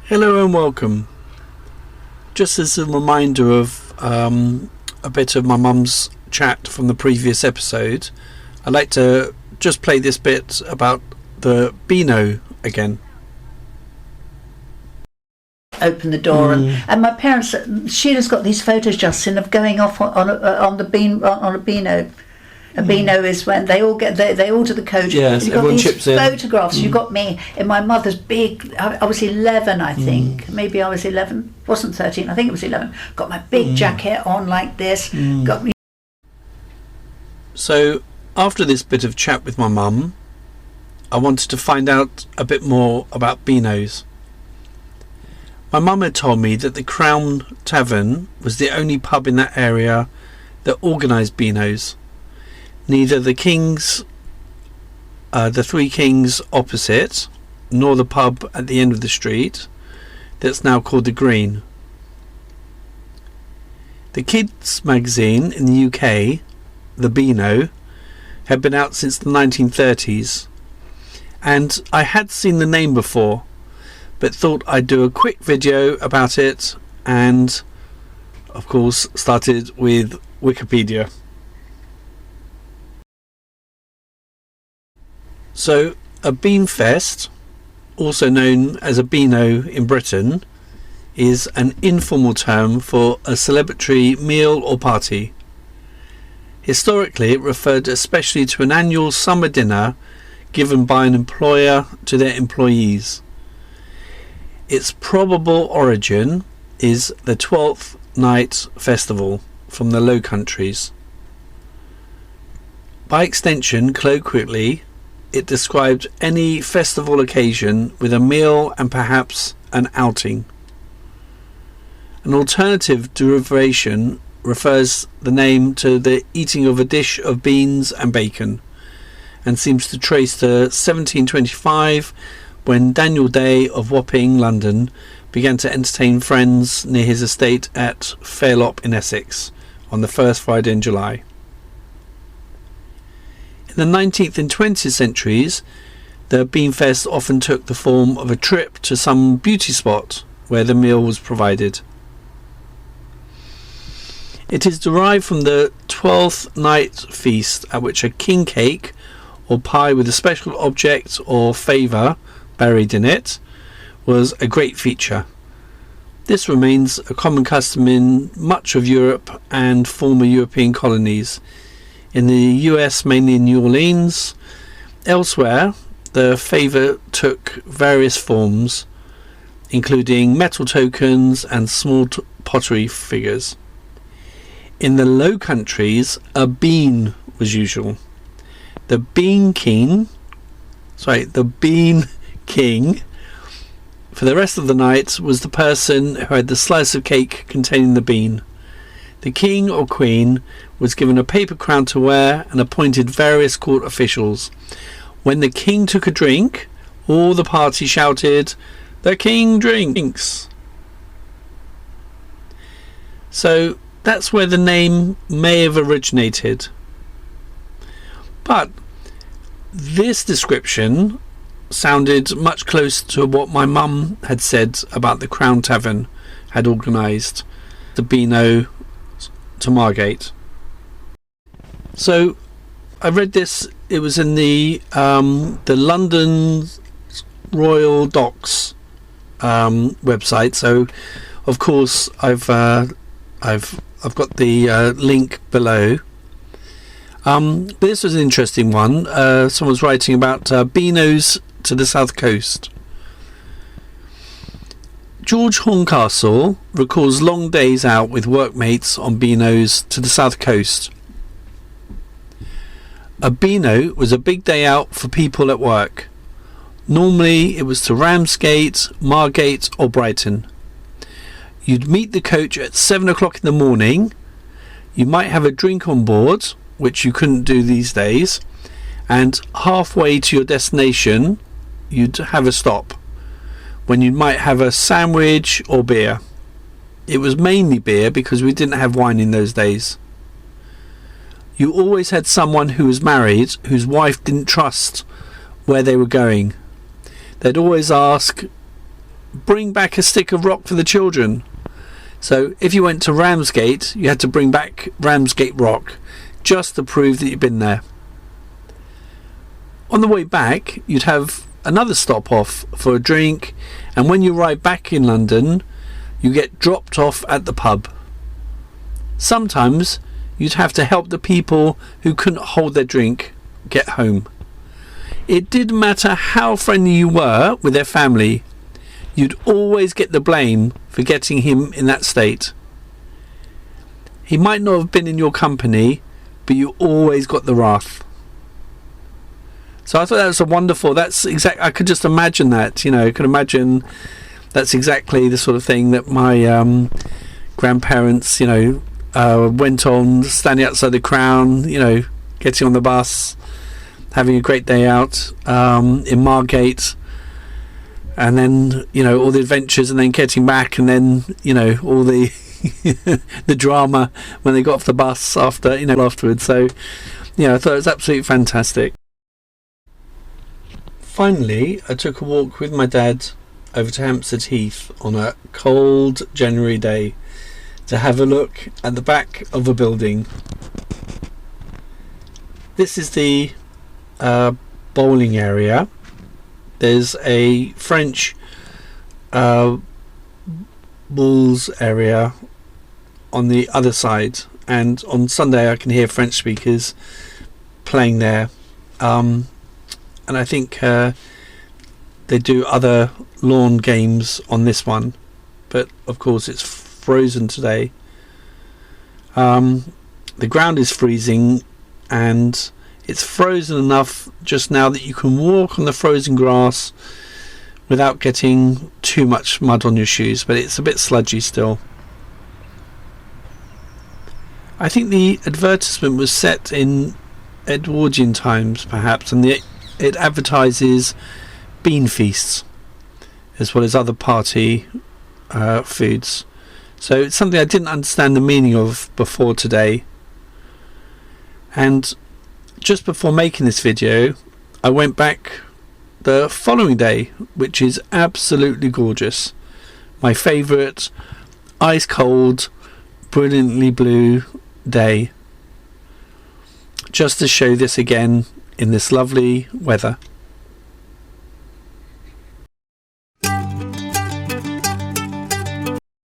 Hello and welcome. Just as a reminder of a bit of my mum's chat from the previous episode, I'd like to just play this bit about the Beano again. Open the door and my parents, Sheila's got these photos, Justin, of going off on a Beano. A Beano is when they all get they all do the coach. Yes, everyone chips in. Photographs. You got me in my mother's big. I was 11, I think. Maybe I was 11. Wasn't 13. I think it was 11. Got my big jacket on like this. Got me. So after this bit of chat with my mum, I wanted to find out a bit more about Beanos. My mum had told me that the Crown Tavern was the only pub in that area that organised Beanos. Neither the Three Kings opposite, nor the pub at the end of the street, that's now called the Green. The kids' magazine in the UK, the Beano, had been out since the 1930s, and I had seen the name before, but thought I'd do a quick video about it, and of course started with Wikipedia. So, a beanfest, also known as a Beano in Britain, is an informal term for a celebratory meal or party. Historically, it referred especially to an annual summer dinner given by an employer to their employees. Its probable origin is the 12th Night Festival from the Low Countries. By extension, colloquially, it described any festival occasion with a meal and perhaps an outing. An alternative derivation refers the name to the eating of a dish of beans and bacon, and seems to trace to 1725, when Daniel Day of Wapping, London, began to entertain friends near his estate at Fairlop in Essex on the first Friday in July. In the 19th and 20th centuries, the Beanfest often took the form of a trip to some beauty spot where the meal was provided. It is derived from the 12th night feast, at which a king cake or pie with a special object or favour buried in it was a great feature. This remains a common custom in much of Europe and former European colonies. In the US, mainly in New Orleans. Elsewhere, the favour took various forms, including metal tokens and small pottery figures. In the Low Countries, a bean was usual. The Bean King, for the rest of the night, was the person who had the slice of cake containing the bean. The king or queen was given a paper crown to wear and appointed various court officials. When the king took a drink, all the party shouted, "The king drinks!" So that's where the name may have originated. But this description sounded much closer to what my mum had said about the Crown Tavern had organised the Beano to Margate. So I read this. It was in the London Royal Docks website. So of course I've got the link below. But this was an interesting one. Someone's writing about Beanos to the south coast. George Horncastle recalls long days out with workmates on Beanos to the south coast. A Beano was a big day out for people at work. Normally it was to Ramsgate, Margate or Brighton. You'd meet the coach at 7 o'clock in the morning. You might have a drink on board, which you couldn't do these days, and halfway to your destination you'd have a stop, when you might have a sandwich or beer. It was mainly beer because we didn't have wine in those days. You always had someone who was married whose wife didn't trust where they were going. They'd always ask bring back a stick of rock for the children. So if you went to Ramsgate, you had to bring back Ramsgate rock just to prove that you'd been there. On the way back, you'd have another stop off for a drink, and when you arrive back in London, you get dropped off at the pub. Sometimes you'd have to help the people who couldn't hold their drink get home. It didn't matter how friendly you were with their family, you'd always get the blame for getting him in that state. He might not have been in your company, but you always got the wrath. So I thought that was I could just imagine that, I could imagine that's exactly the sort of thing that my grandparents, went on, standing outside the Crown, getting on the bus, having a great day out in Margate, and then, all the adventures, and then getting back, and then, all the the drama when they got off the bus afterwards. So, I thought it was absolutely fantastic. Finally, I took a walk with my dad over to Hampstead Heath on a cold January day to have a look at the back of a building. This is the bowling area. There's a French balls area on the other side, and on Sunday I can hear French speakers playing there. And I think they do other lawn games on this one, but of course it's frozen today. The ground is freezing, and it's frozen enough just now that you can walk on the frozen grass without getting too much mud on your shoes, but it's a bit sludgy still. I think the advertisement was set in Edwardian times perhaps, and it advertises bean feasts as well as other party foods. So it's something I didn't understand the meaning of before today. And just before making this video, I went back the following day, which is absolutely gorgeous. My favourite ice cold, brilliantly blue day. Just to show this again in this lovely weather.